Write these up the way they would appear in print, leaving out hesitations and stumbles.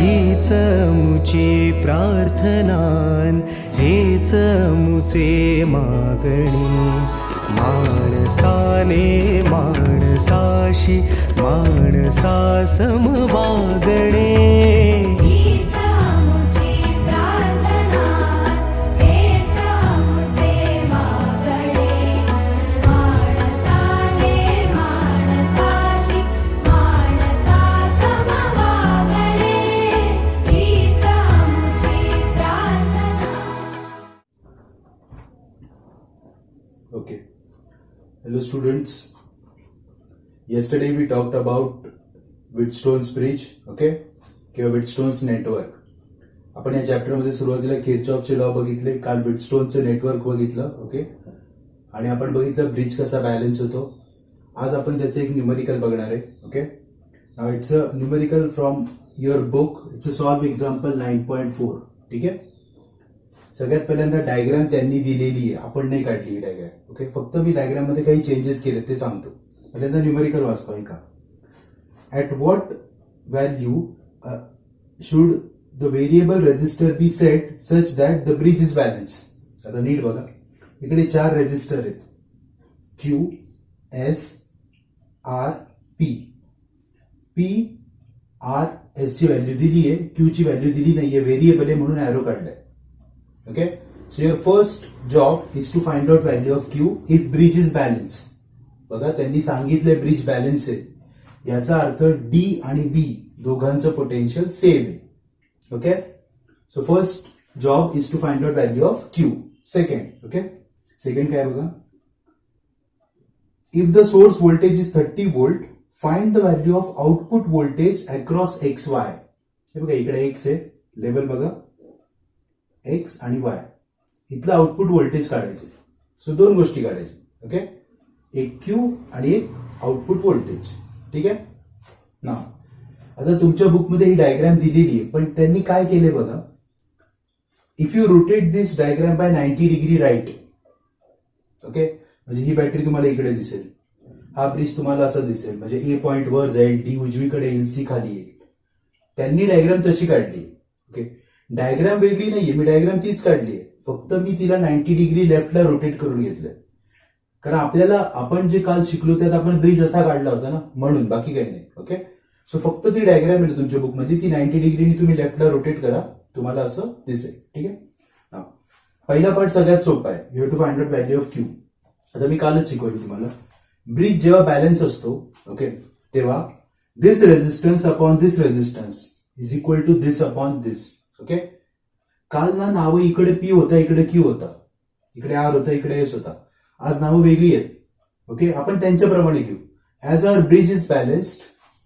हीच मुची प्रार्थनान, हेच मुचे मागणी. माणसाने माणसाशी माणसा सम वागणे. Okay. Hello students. Yesterday we talked about Wheatstone's bridge, okay? किंवा Wheatstone's network. आपण या चॅप्टर मध्ये सुरुवातीला किर्चॉफचे लॉ बघितले, काल Wheatstoneचं नेटवर्क बघितलं, ओके? आणि आपण बघितलं ब्रिज कसा बॅलन्स होतो. आज आपण त्याचं एक न्यूमेरिकल बघणार आहे, okay? Now it's a numerical from your book. It's a solve example 9.4. ठीक आहे. सगळ्यात पहिल्यांदा डायग्राम त्यांनी दिलेली आहे, आपण नाही काढली ही डायग्राम, ओके? फक्त मी डायग्राम मध्ये काही चेंजेस केले ते सांगतो. पहिल्यांदा न्यूमेरिकल वाचतो ऐका. At what value should the variable resistor be set such that the bridge is balance. आता नीट बघा, इकडे 4 रेजिस्टर आहेत, Q, S, R, P. P, R, S ची व्हॅल्यू दिली आहे, क्यू ची व्हॅल्यू दिली नाहीये, व्हेरिएबल आहे म्हणून एरो काढलाय. Okay, so your first job is to find out value of Q if bridge is balanced. बघा त्यांनी सांगितलंय ब्रिज बॅलन्स आहे, याचा अर्थ डी आणि बी दोघांचं पोटेन्शियल सेम आहे. Okay, so first job is to find out value of Q. Second, okay, second काय बघा, if the source voltage is 30 volt find the value of output voltage across X Y. हे बघा इकडे x आहे, level बघा x आणि Y, इथलं output voltage काढायचे. सो 2 गोष्टी काढायच्या, ओके, एक क्यू आणि एक आउटपुट व्होल्टेज. ठीक आहे ना. आता तुमच्या बुकमध्ये ही डायग्राम दिलेली आहे, पण त्यांनी काय केले बघा, if you rotate this diagram by 90 degree right, okay, म्हणजे ही बॅटरी तुम्हाला इकडे दिसेल, हा ब्रिज तुम्हाला असा दिसेल, म्हणजे ए पॉइंट वर जाईल, डी उजवीकडे येईल, सी खाली येईल. त्यांनी डायग्राम तशी काढली, ओके. डायग्राम वेगळी नाहीये, मी डायग्राम तीच काढली आहे, फक्त मी तिला 90 डिग्री लेफ्टला रोटेट करून घेतलंय. कारण आपल्याला आपण जे काल शिकलो त्यात आपण ब्रिज असा काढला होता ना, म्हणून, बाकी काही नाही. ओके, सो फक्त ती डायग्राम आहे तुमच्या बुकमध्ये, ती 90 डिग्रीनी तुम्ही लेफ्टला रोटेट करा, तुम्हाला असं दिसेल. ठीक आहे. पहिला पार्ट सगळ्यात सोपा आहे, you have to find out value of Q. आता मी कालच शिकवली तुम्हाला, ब्रिज जेव्हा बॅलन्स असतो, ओके, तेव्हा this resistance upon this resistance is equal to this upon this. Okay, काल ना नावं इकडे पी होता, इकडे क्यू होता, इकडे आर होता, इकडे एस होता. आज नावं वेगळी आहेत, ओके, आपण त्यांच्याप्रमाणे घेऊ. As our bridge is balanced,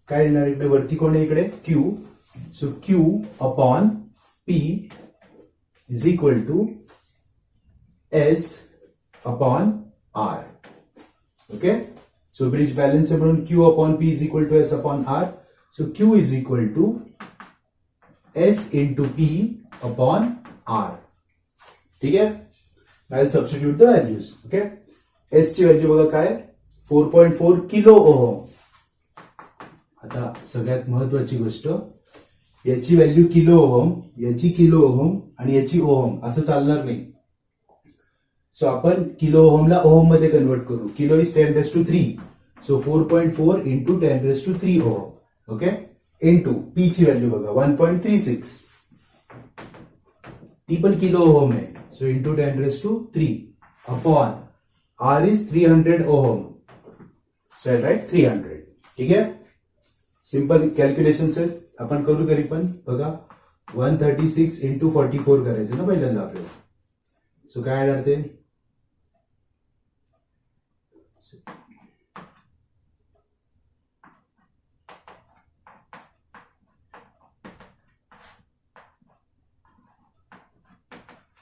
काय येणार इकडे वरती, कोण आहे इकडे, Q. So Q upon P is equal to S upon R. Okay, so bridge balance आहे म्हणून Q upon P is equal to S upon R. So Q is equal to S into P upon R. ठीक है. I'll substitute the values. Okay. S ची value बघा काय, 4.4 kilo ohm. आता सगळ्यात महत्वाची गोष्ट, याची व्हॅल्यू किलो ओहम, याची किलो ओहम आणि याची ओहम, असं चालणार नाही. सो आपण किलो ओहमला ओहम मध्ये कन्वर्ट करू. Kilo is 10⁻³ so 4.4 into 10⁻³ ohm. Okay, into P ची व्हॅल्यू बघा 1.36, ती पण किलो ओहम आहे, so into 10⁻³ upon R is 300 ohm. So right 300. ठीक आहे. सिंपल कॅल्क्युलेशन आहे, आपण करू तरी पण बघा 136 इंटू 44 करायचं ना पहिल्यांदा आपल्याला. सो काय येणार ते,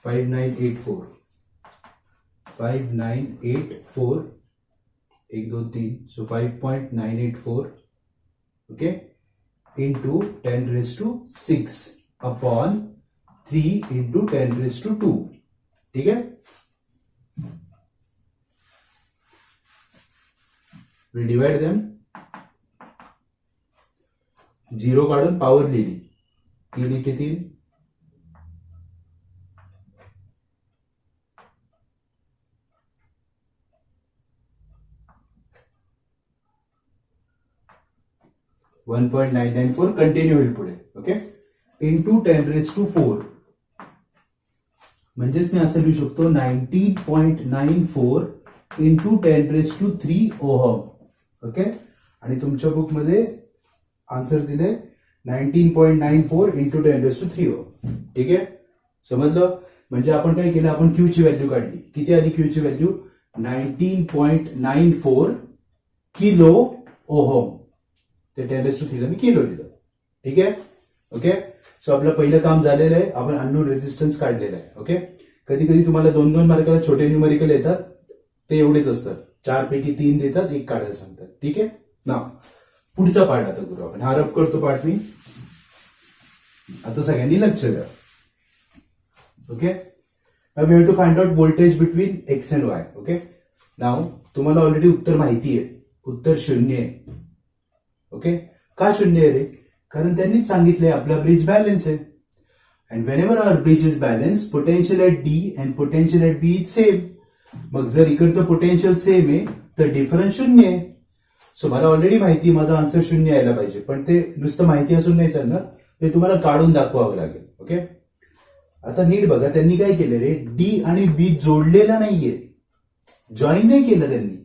$5984. 5984, 1 2 3, so 5.984, okay, into 10⁻⁶ upon 3 into 10⁻². ठीक है. we divide them, 0 काढून पॉवर लिहिली, 3 एके 3, 1.994 कंटिन्यू होईल पुढे. ओके, इंटू 10⁴ म्हणजेच मी असं लिहू शकतो 19.94 इंटू 10⁵ ओहम. ओके, आणि तुमच्या बुकमध्ये आन्सर दिले 19.94 इंटू 10⁵ ओहम. ठीक आहे, समजलं. म्हणजे आपण काय केलं, आपण क्यू ची व्हॅल्यू काढली. किती आली क्यू ची व्हॅल्यू? 19.94 kilo ohm. ते 10⁵ मी किलो लिहिलं. ठीक आहे. ओके, सो आपलं पहिलं काम झालेलं आहे. आपण अननोन रेझिस्टन्स काढलेला आहे. ओके, कधी कधी तुम्हाला 2-2 मार्काला छोटे न्यूमेरिकल येतात, ते एवढेच असतात. 4 पैकी 3 देतात, 1 काढायला सांगतात. ठीक आहे ना. पुढचा पार्ट आता करू आपण. हा रब करतो पार्ट मी. आता सगळ्यांनी लक्ष द्या. Okay, now we have to find out voltage between X and Y. Okay, now तुम्हाला ऑलरेडी उत्तर माहिती आहे. उत्तर 0 आहे. ओके, का 0 आहे रे? कारण त्यांनीच सांगितलंय आपला ब्रिज बॅलन्स आहे. And whenever our bridge is balance, potential at D and potential at B is same. मग जर इकडचं पोटेन्शियल सेम आहे तर डिफरन्स 0 आहे. सो मला ऑलरेडी माहिती माझा आन्सर 0 यायला पाहिजे, पण ते नुसतं माहिती असून नाही चालणार, ते तुम्हाला काढून दाखवावं लागेल. ओके, आता नीट बघा, त्यांनी काय केलं रे, डी आणि बी जोडलेला नाहीये, जॉईन नाही केलं त्यांनी.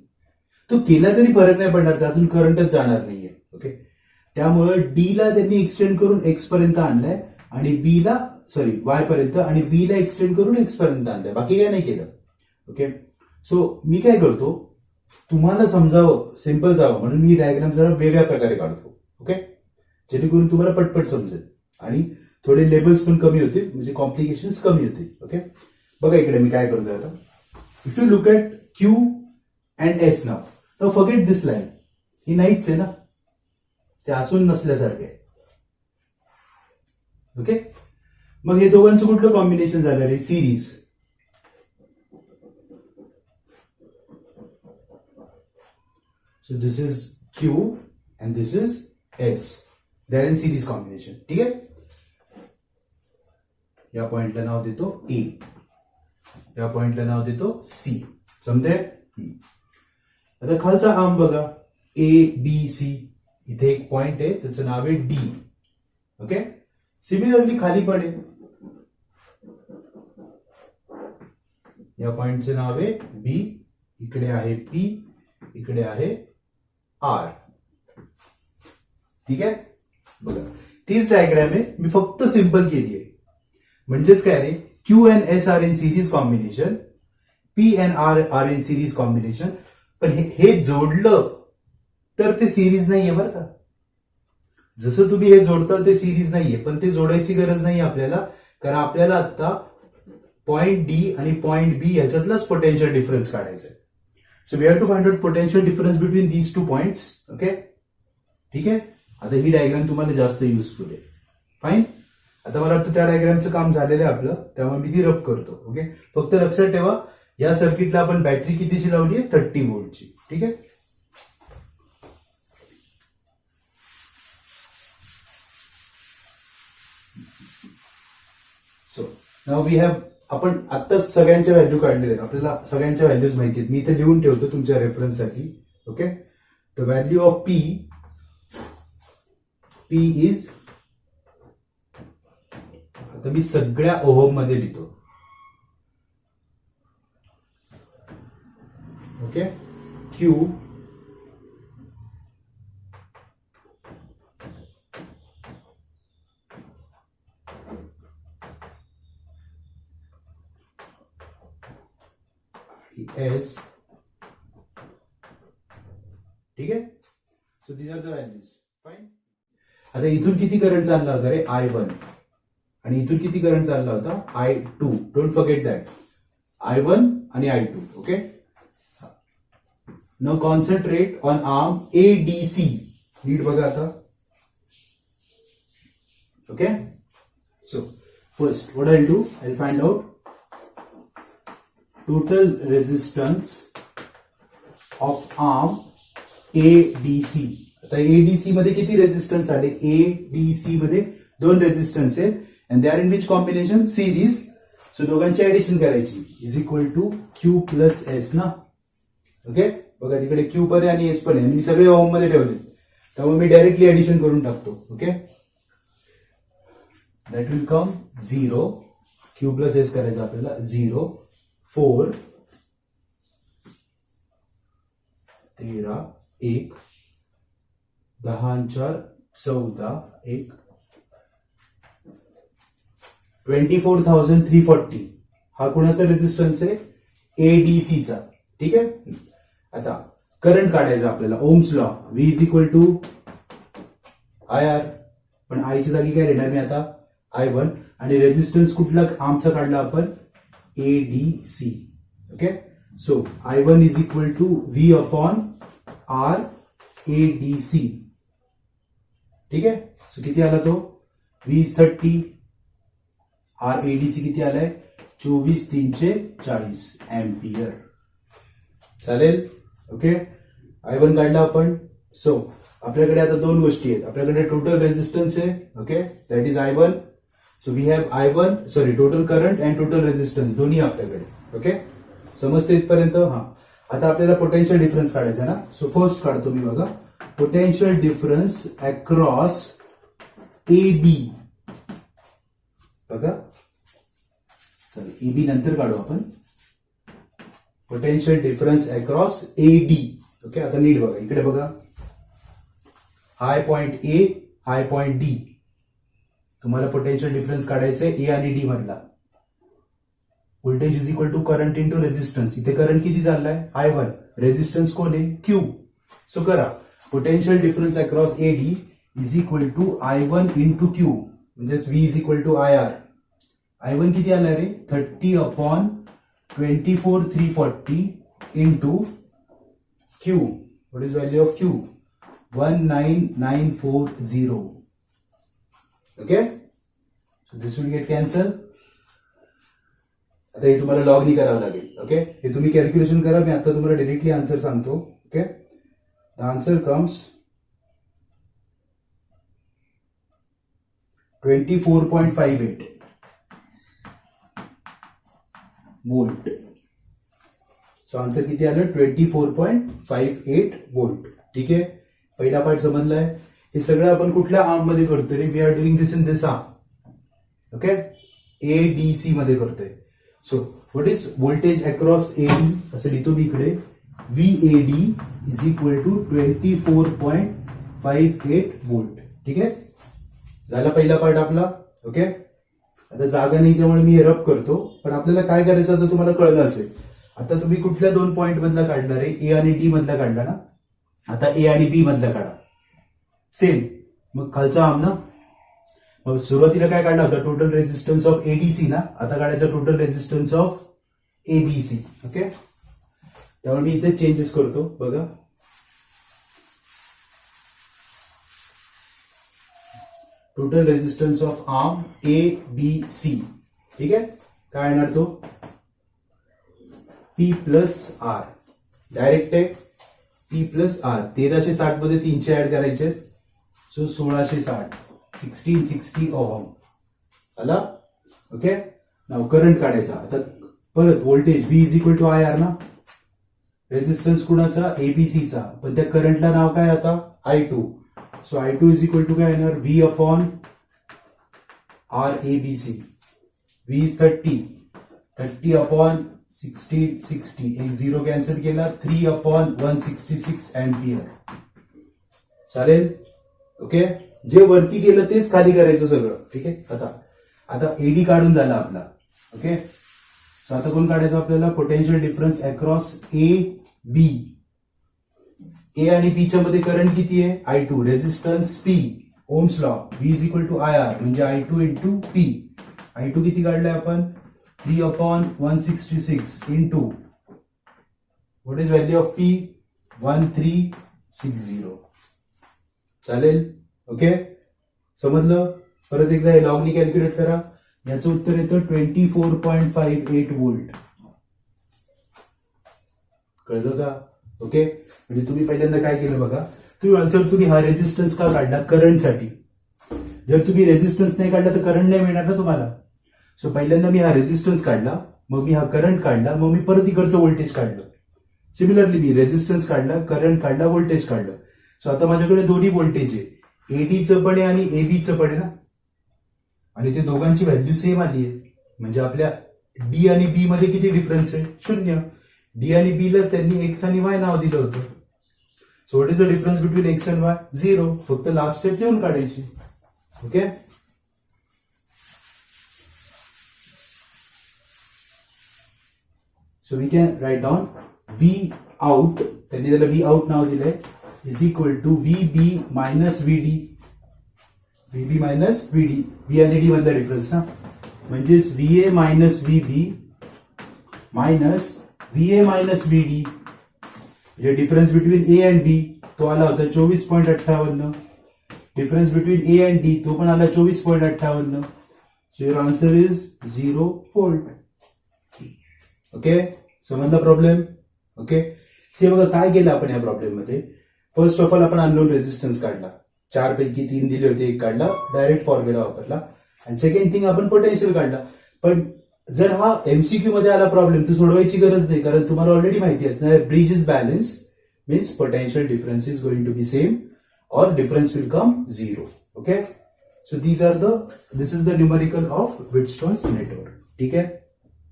तो केला तरी फरक नाही पडणार, त्यातून करंटच जाणार नाहीये. ओके, त्यामुळे डी ला त्यांनी एक्सटेंड करून एक्स पर्यंत आणलाय आणि बी ला वाय पर्यंत, आणि बी ला एक्सटेंड करून एक्स पर्यंत आणलाय, बाकी काय नाही केलं. ओके, सो मी काय करतो, तुम्हाला समजावं, सिंपल जावं म्हणून मी डायग्राम जरा वेगळ्या प्रकारे काढतो. ओके, जेणेकरून तुम्हाला पटपट समजेल आणि थोडे लेबल्स पण कमी होतील, म्हणजे कॉम्प्लिकेशन्स कमी होतील. ओके, बघा इकडे मी काय करतोय आता. If you look at Q and S नाव फॉरगेट दिस लाईन, ही नाहीच आहे ना, ते असून नसल्यासारखे आहे. ओके, मग हे दोघांचं कुठलं कॉम्बिनेशन झालं रे? Series. So this is Q and this is S. They are in series combination. ठीक आहे, या पॉइंटला नाव देतो ए, या पॉइंटला नाव देतो सी. समजे? आता खालचा आर्म बघा, ए बी सी. इथे एक पॉइंट आहे, त्याचं नाव आहे डी. ओके, सिमिलरली खाली पण आहे, या पॉइंटचे नाव आहे बी. इकडे आहे पी, इकडे आहे आर. ठीक आहे, बघा तीच डायग्राम आहे, मी फक्त सिंपल केली आहे. म्हणजेच काय रे, Q and S are in series combination, P and R are in series combination. पण हे जोडलं तर ते सिरीज नाहीये बरं का. जसं तुम्ही हे जोडताल ते सिरीज नाहीये, पण ते जोडायची गरज नाही आपल्याला, कारण आपल्याला आता पॉइंट डी आणि पॉइंट बी याच्यातलाच पोटेन्शियल डिफरन्स काढायचा आहे. So we have to find out potential difference between these 2 points. Okay, ठीक आहे. आता ही डायग्राम तुम्हाला जास्त युजफुल आहे. फाईन. आता मला वाटतं त्या डायग्रामचं काम झालेलं आहे आपलं, त्यामुळे मी ती रब करतो. ओके, फक्त लक्षात ठेवा, या सर्किटला आपण बॅटरी कितीची लावली आहे? 30 व्होल्टची. ठीक आहे. सो नाउ वी हॅव, आपण आत्ताच सगळ्यांच्या व्हॅल्यू काढलेल्या आहेत, आपल्याला सगळ्यांच्या व्हॅल्यूज माहिती आहेत. मी इथे लिहून ठेवतो तुमच्या रेफरन्ससाठी. Okay, the value of P is, आता मी सगळ्या ओहम मध्ये लिहितो. Okay, Q S. ठीक आहे. So these are the values. Fine. आता इथून किती करंट चालला होता रे? I1. आणि इथून किती करंट चालला होता? I2. Don't forget that. I1 आणि I2. Okay, now concentrate on arm ADC. नीट बघा आता. Okay, so first what I do, I find out total resistance of arm ADC. आता ADC मध्ये किती रेजिस्टन्स आले? ADC मध्ये दोन रेझिस्टन्स आहे and they are in which combination series. So दोघांची ऍडिशन करायची is equal to Q plus S ना. ओके बघा तिकडे क्यू पण आहे आणि एस पण आहे आणि मी सगळे ओम मध्ये ठेवले त्यामुळे मी डायरेक्टली ऍडिशन करून टाकतो. Okay that will come 0 Q plus S करायचं आपल्याला 0 4 13 1 10 4 14 1 24,340 हा कुणाचा रेझिस्टन्स आहे एडीसी चा. ठीक आहे आता करंट काढायचा आपल्याला Ohm's law V is equal to I R पण आयच्या जागी काय देणार मी आता I1 आणि रेझिस्टन्स कुठला आमचा काढला आपण ADC. Okay so I1 is equal to V upon R ADC. ठीक आहे सो किती आला तो व्ही इज 30 आर एडीसी किती आलाय 24,340 एम्पियर. चालेल. ओके I1 काढला आपण. सो आपल्याकडे आता दोन गोष्टी आहेत आपल्याकडे टोटल रेझिस्टन्स आहे. Okay that is I1. So we have I1 sorry total current and total resistance दोन्ही आपल्याकडे. ओके समजते इथपर्यंत. हा आता आपल्याला पोटेन्शियल डिफरन्स काढायचा ना. सो फर्स्ट काढतो मी बघा potential difference across A B. बघा ए बी नंतर काढू आपण. Potential difference across A D. Okay आता नीट बघा इकडे बघा high point A high point D. तुम्हाला पोटेन्शियल डिफरन्स काढायचंय ए आणि डी मधला. Voltage is equal to current into resistance. इथे करंट किती चाललाय I1 रेझिस्टन्स कोण आहे क्यू. सो करा potential difference across A D is equal to I1 into Q म्हणजेच V is equal to I R. I1 किती आलाय रे 30 upon 24,340 into Q. What is value of Q 19,940. Okay so this will get cancel. आता हे तुम्हाला log नाही करावं लागेल. ओके हे तुम्ही कॅल्क्युलेशन करा मी आता तुम्हाला डायरेक्टली आन्सर सांगतो. Okay the answer comes 24.58 volt. So answer किती आलं 24.58 वोल्ट. ठीक आहे पहिला पार्ट समजलाय. हे सगळं आपण कुठल्या आर्म मध्ये करतोय रे we are doing this in this arm. Okay ADC मध्ये करतोय. So what is voltage across AD असं लिहितो मी इकडे VAD is equal to 24.58 volt. ठीक आहे झाला पहिला पार्ट आपला. ओके आता जागा नाही त्यामुळे मी रब करतो पण आपल्याला काय करायचं आता तुम्हाला कळलं असेल. आता तुम्ही कुठल्या दोन पॉईंट मधला काढणार आहे ए आणि डी मधला काढला ना. आता ए आणि बी मधला काढा सेम. मग खालचा आर्म ना मग सुरुवातीला काय काढला होता टोटल रेझिस्टन्स ऑफ एडीसी ना. आता काढायचा total resistance of ABC. Okay त्यामुळे मी इथे चेंजेस करतो बघा. Total resistance of arm A B C. ठीक आहे काय येणार तो पी प्लस आर डायरेक्ट आहे पी प्लस आर. 1360 मध्ये 300 ऍड करायचे सो 1660 1660 ओहम आला. ओके नाव करंट काढायचा. आता परत voltage V is equal to I R ना. रेझिस्टन्स कुणाचा एबीसीचा पण त्या करंटला नाव काय आता I2. So I2 is equal to काय येणार V upon R ABC. V is 30 upon 60 एक 0 कॅन्सल केला 3 अपॉन 166 एम्पियर. चालेल. ओके जे वरती गेलं तेच खाली करायचं सगळं. ठीक आहे आता एडी काढून झाला आपला. ओके सो आता कोण काढायचं आपल्याला potential difference across A B. A आणि बी च्या मध्ये करंट किती आहे I2 resistance P ohm's law V is equal to I R म्हणजे I2 इंटू पी. I2 किती काढलाय आपण 3 upon 166 into what is value of P 1360. चालेल. ओके समजलं. परत एकदा हे लॉगनी कॅल्क्युलेट करा. याचं उत्तर येतं 24.58 वोल्ट. कळलं का. ओके म्हणजे तुम्ही पहिल्यांदा काय केलं बघा तुम्ही आन्सर तुम्ही हा रेझिस्टन्स का काढला करंटसाठी. जर तुम्ही रेझिस्टन्स नाही काढला तर करंट नाही मिळणार ना तुम्हाला. सो पहिल्यांदा मी हा रेझिस्टन्स काढला, मग मी हा करंट काढला, मग मी परत इकडचं व्होल्टेज काढलं. सिमिलरली मी रेझिस्टन्स काढला, करंट काढला, व्होल्टेज काढलं. सो आता माझ्याकडे दोन्ही व्होल्टेज आहे, एडीचं पण आहे आणि एबीचं पण आहे ना, आणि ते दोघांची व्हॅल्यू सेम आली आहे. म्हणजे आपल्या डी आणि बी मध्ये किती डिफरन्स आहे? 0. डी आणि बी ला त्यांनी एक्स आणि वाय नाव दिलं होतं. So what is the difference between X and Y? 0. फक्त लास्ट स्टेप लिहून काढायची. Okay, so we can write down V out, त्यांनी त्याला व्ही आउट नाव दिलंय, is equal to V B minus V D. V B minus V D, V आणि D मधला difference ना, म्हणजेच V A minus V B minus V A minus V D. म्हणजे difference between A and बी तो आला होता 24.58. Difference between A and D तो पण आला 24.58. So your answer is 0 volt. Okay, समजला प्रॉब्लेम? ओके, से बघा काय केलं आपण या प्रॉब्लेम मध्ये. फर्स्ट ऑफ ऑल आपण अननोन रेझिस्टन्स काढला, 4 पैकी 3 दिले होते, 1 काढला, डायरेक्ट फॉर्म्युला वापरला. आणि सेकंड थिंग आपण पोटेन्शियल काढला. पण जर हा एमसीक्यू मध्ये आला प्रॉब्लेम तर सोडवायची गरज नाही, कारण तुम्हाला ऑलरेडी माहिती असणार bridge is balance means potential difference is going to be same और difference will come 0. Okay, so this is the numerical of Wheatstone's network. ठीक आहे,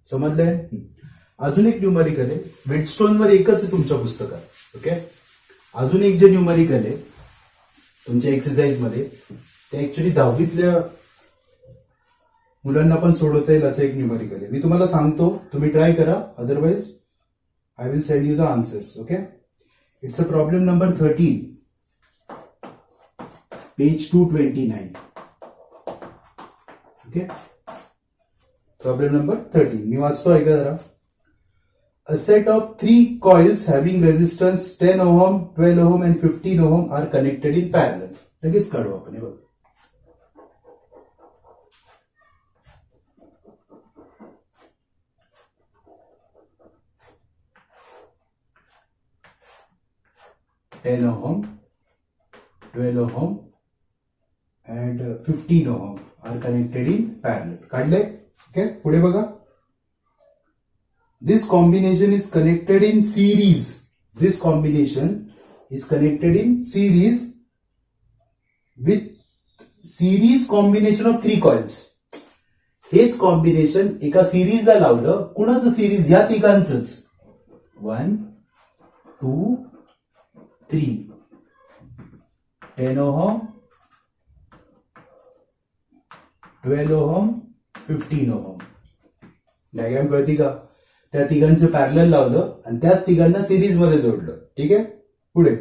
समजलंय? अजून एक न्यूमेरिकल आहे, व्हिटस्टोनवर एकच आहे तुमच्या पुस्तकात. ओके, अजून एक जे न्यूमेरिकल आहे तुमच्या एक्सरसाइज मध्ये, ते ऍक्च्युली 10वीतल्या मुलांना पण सोडवता येईल असं एक न्यूमेरिकल आहे. मी तुम्हाला सांगतो, तुम्ही ट्राय करा, otherwise I will send you the answers. Okay, it's a problem number 13, page 229. Okay, problem number 13 मी वाचतो, ऐका जरा. A set of 3 coils having resistance 10 ohm, 12 ohm and 15 ohm are connected in parallel. लगेच काढू आपण हे बघ. $10 ohm, 12 ohm and 15 ohm are connected in parallel. काढले? Okay, पुढे बघा. This combination is connected in series. This combination is connected in series with series combination of 3 coils. हेच combination एका सिरीजला लावलं. कुणाचं सिरीज? या तिघांचंच. 1, 2, 3. 10 ohm, 12 ohm, 15 ohm. डायग्राम कळती का? त्या तिघांचं पॅरलल लावलं आणि त्याच तिघांना सिरीज मध्ये जोडलं. ठीक आहे, पुढे.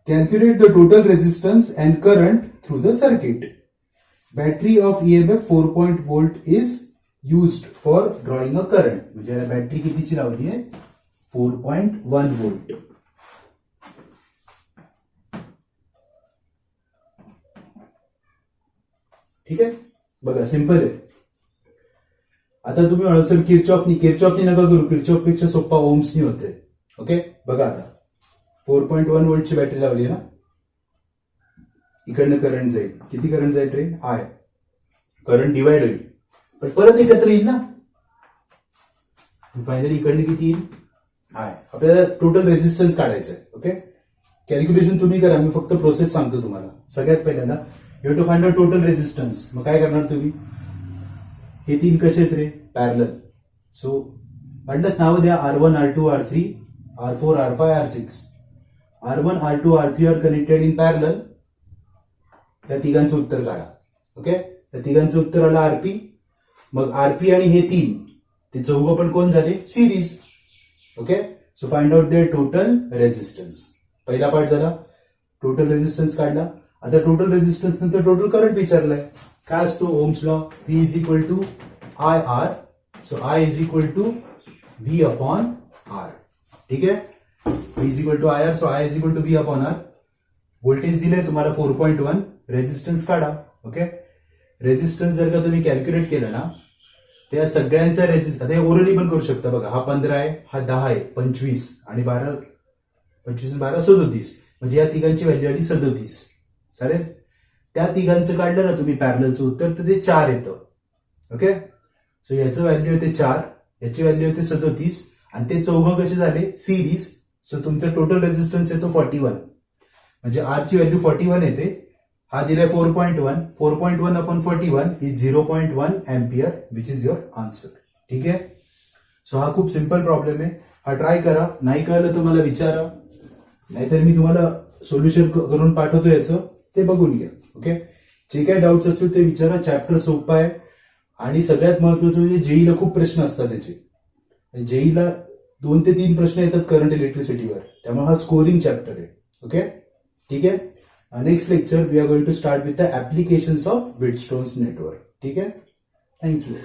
Calculate the total resistance and current through the circuit. Battery of EMF 4.0 is used for drawing a current. म्हणजे बॅटरी कितीची लावली आहे? 4.1 व्होल्ट. ठीक आहे, बघा सिंपल आहे. आता तुम्ही म्हणाल किरचॉफनी नका करू, किरचॉफ पेक्षा सोप्पा ओम्सनी होते. ओके, बघा आता 4.1 व्होल्टची बॅटरी लावली आहे ना, इकडनं करंट जाईल. किती करंट जाईल रे? आय. करंट डिवाइड होईल पण परत एकत्र येईल ना. फायनली इकडनं किती येईल? आय. आपल्याला टोटल रेझिस्टन्स काढायचं आहे. ओके, कॅल्क्युलेशन तुम्ही करा, मी फक्त प्रोसेस सांगतो तुम्हाला. सगळ्यात पहिल्यांदा you have to find out total resistance. मग काय करणार तुम्ही? हे 3 कसे आहेत रे? पॅरलल. सो म्हणलंच नाव द्या, R1, R2, R3, R4, R5, R6. R1, R2, R3 R connected in parallel. त्या तिघांचं उत्तर काढा. ओके, त्या तिघांचं उत्तर आलं आरपी. मग आरपी आणि हे 3 ते चौघं पण कोण झाले? Series. Okay, so find out their total resistance. पहिला पार्ट झाला, टोटल रेझिस्टन्स काढला. आता टोटल रेझिस्टन्स नंतर टोटल करंट विचारलाय. काय असतो Ohm's law? V is equal to I R. So I is equal to V upon R. ठीक आहे, V is equal to I R, so I is equal to V upon R. Voltage दिले तुम्हाला 4.1. Resistance काढा. Okay, resistance जर का तुम्ही calculate केलं ना, त्या सगळ्यांचा रेझिस्टन्स आता ओरली पण करू शकता. बघा, हा 15 आहे, हा 10 आहे, 25 आणि 12, 25 12 37. म्हणजे या तिघांची व्हॅल्यू आली 37. चालेल. त्या तिघांचं काढलं ना तुम्ही पॅरलचं उत्तर तर ते 4 येतं. ओके. सो याचं व्हॅल्यू येते 4, याची व्हॅल्यू येते 37 आणि ते चौघं कसे झाले सिरीज. सो तुमचा टोटल रेझिस्टन्स येतो 41. म्हणजे R ची व्हॅल्यू 41 येते. हा दिलाय 4.1. 4.1 upon 41 is 0.1 ampere which is your answer. ठीक आहे. सो हा खूप सिम्पल प्रॉब्लेम आहे. हा ट्राय करा. नाही कळलं तर मला विचारा, नाहीतर मी तुम्हाला सोल्युशन करून पाठवतो याचं, ते बघून घ्या. ओके. जे काही डाऊट्स असतील ते विचारा. चॅप्टर सोपा आहे आणि सगळ्यात महत्वाचं म्हणजे जेईला खूप प्रश्न असतात त्याचे. जेईला 2 ते 3 प्रश्न येतात करंट इलेक्ट्रिसिटीवर, त्यामुळे हा स्कोरिंग चॅप्टर आहे. ओके. ठीक आहे. Next lecture we are going to start with the applications of Wheatstone's network. ठीक आहे. थँक्यू.